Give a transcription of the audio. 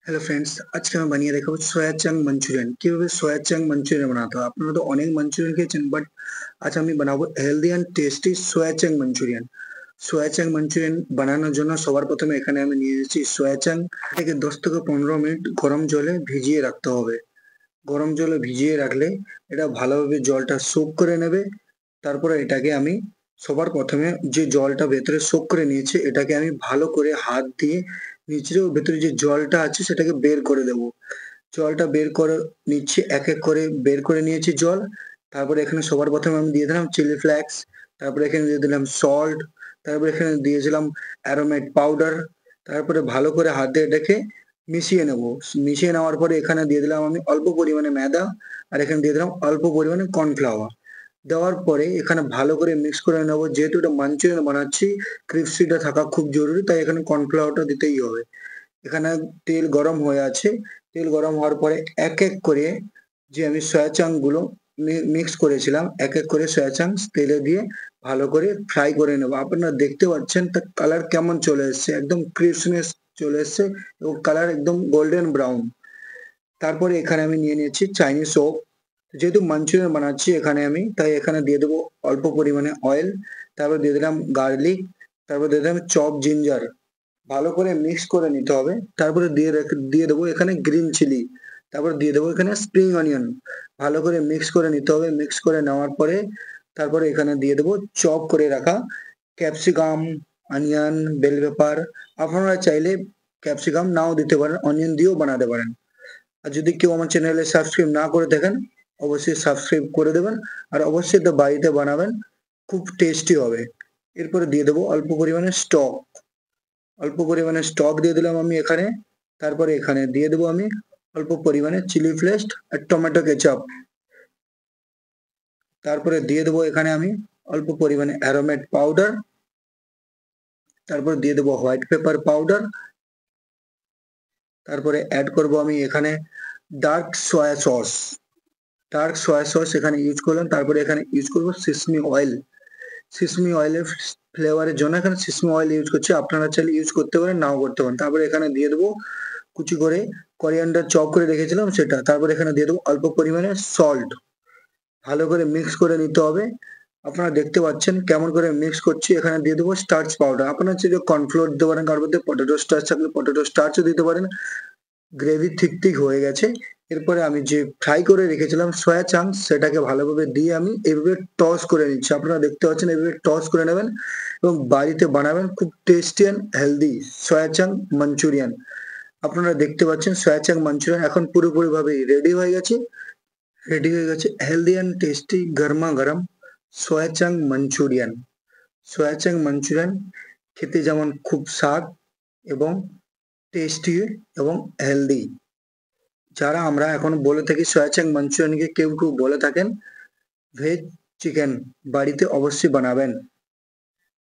Hello friends, আজকে আমি বানিয়ে দেখাবো সোয়া চাং মাঞ্চুরিয়ান। কিভাবে সোয়া চাং মাঞ্চুরিয়ান বানাতে হয়। আপনারা তো অনেক মাঞ্চুরিয়ান খেয়েছেন, বাট আজ আমি বানাবো healthy and tasty soya chunk Manchurian. Soya chunk Manchurian বানানোর জন্য সবার প্রথমে এখানে আমি নিয়ে এসেছি সোয়া চাং। থেকে 10 থেকে 15 মিনিট গরম জলে ভিজিয়ে রাখতে হবে। গরম জলে ভিজিয়ে রাখলে এটা ভালোভাবে জলটা সোক করে নেবে। তারপরে এটাকে আমি সবার প্রথমে যে জলটা ভেতরে সোক করে নিয়েছে এটাকে আমি ভালো করে হাত দিয়ে নিচের ভেতরে যে জলটা আছে সেটাকে বের করে দেবো। জলটা বের করে নিচ্ছি, এক এক করে বের করে নিয়েছি জল। তারপরে এখানে সবার প্রথমে আমি দিয়ে দিলাম চিলি ফ্লেক্স, তারপরে এখানে দিয়ে দিলাম সল্ট, তারপরে এখানে দিয়েছিলাম অ্যারোমেট পাউডার। তারপরে ভালো করে হাত দিয়ে এটাকে মিশিয়ে নেবো। মিশিয়ে নেওয়ার পরে এখানে দিয়ে দিলাম আমি অল্প পরিমাণে ময়দা, আর এখানে দিয়ে দিলাম অল্প পরিমাণে কর্নফ্লাওয়ার। দেওয়ার পরে এখানে ভালো করে মিক্স করে নেবো। যেহেতু এটা মাঞ্চুরিয়ান বানাচ্ছি, ক্রিস্পিটা থাকা খুব জরুরি, তাই এখানে কর্নফ্লাওয়ারটা দিতেই হবে। এখানে তেল গরম হয়ে আছে। তেল গরম হওয়ার পরে এক এক করে যে আমি সয়া চাংক গুলো মিক্স করেছিলাম, এক এক করে সয়া চাংস তেলে দিয়ে ভালো করে ফ্রাই করে নেবো। আপনারা দেখতে পাচ্ছেন তার কালার কেমন চলে এসছে, একদম ক্রিসনেস চলে এসছে এবং কালার একদম গোল্ডেন ব্রাউন। তারপরে এখানে আমি নিয়ে নিয়েছি চাইনিজ সোপ। যেহেতু মাঞ্চুরিয়ান বানাচ্ছি এখানে আমি, তাই এখানে দিয়ে দেবো অল্প পরিমাণে অয়েল। তারপর দিয়ে দিলাম গার্লিক, তারপর দিয়ে দিলাম চপ জিঞ্জার। ভালো করে মিক্স করে নিতে হবে। তারপরে দিয়ে দেবো এখানে গ্রিন চিলি। তারপর দিয়ে দেবো এখানে স্প্রিং অনিয়ন। ভালো করে মিক্স করে নিতে হবে। মিক্স করে নেওয়ার পরে তারপরে এখানে দিয়ে দেবো চপ করে রাখা ক্যাপসিকাম, অনিয়ন, বেল পেপার। আপনারা চাইলে ক্যাপসিকাম নাও দিতে পারেন, অনিয়ন দিয়েও বানাতে পারেন। আর যদি কেউ আমার চ্যানেলে সাবস্ক্রাইব না করে থাকেন, অবশ্যই সাবস্ক্রাইব করে দেবেন। আর অবশ্যই এটা বাড়িতে বানাবেন, খুব টেস্টি হবে। এরপরে দিয়ে দেবো অল্প পরিমাণে স্টক। অল্প পরিমাণে স্টক দিয়ে দিলাম আমি এখানে। তারপরে এখানে দিয়ে দেবো আমি অল্প পরিমাণে চিলি ফ্লেক্স আর টমেটো কেচাপ। তারপরে দিয়ে দেবো এখানে আমি অল্প পরিমাণে অ্যারোমেট পাউডার। তারপরে দিয়ে দেবো হোয়াইট পেপার পাউডার। তারপরে অ্যাড করব আমি এখানে dark soya sauce. Dark soya sauce এখানে ইউজ করলাম। তারপরে এখানে ইউজ করব সিসমি অয়েল। সিসমি অয়েলের ফ্লেভারের জন্য এখানে সিসমি অয়েল ইউজ করছি। আপনারা চাইলে ইউজ করতে পারেন, নাও করতে পারেন। তারপরে এখানে দিয়ে দেবো কুচি করে করিয়ান্ডার চপ করে রেখেছিলাম সেটা। তারপরে এখানে দিয়ে দেবো অল্প পরিমাণে সল্ট। ভালো করে মিক্স করে নিতে হবে। আপনারা দেখতে পাচ্ছেন কেমন করে মিক্স করছি। এখানে দিয়ে দেবো স্টার্চ পাউডার। আপনারা চাইলে কর্নফ্লোর দিতে পারেন, কার মধ্যে পটেটো স্টার্চ থাকলে পটেটো স্টার্চও দিতে পারেন। গ্রেভি ঠিক হয়ে গেছে। এরপরে আমি যে ফ্রাই করে রেখেছিলাম সয়া চাংস সেটাকে ভালোভাবে দিয়ে আমি এভাবে টস করে নিচ্ছি। আপনারা দেখতে পাচ্ছেন এভাবে টস করে নেবেন এবং বাড়িতে বানাবেন, খুব tasty and healthy soya chunk Manchurian. আপনারা দেখতে পাচ্ছেন সয়া চাং মাঞ্চুরিয়ান এখন পুরোপুরি ভাবে রেডি হয়ে গেছে। রেডি হয়ে গেছে হেলদি অ্যান্ড টেস্টি গরমা গরম soya chunk Manchurian. Soya chunk Manchurian খেতে যেমন খুব স্বাদ এবং টেস্টি এবং হেলদি। যারা আমরা এখন বলে থাকি সয়া চাং মাঞ্চুরিয়ানকে কেউ বলে থাকেন ভেজ চিকেন, বাড়িতে অবশ্যই বানাবেন।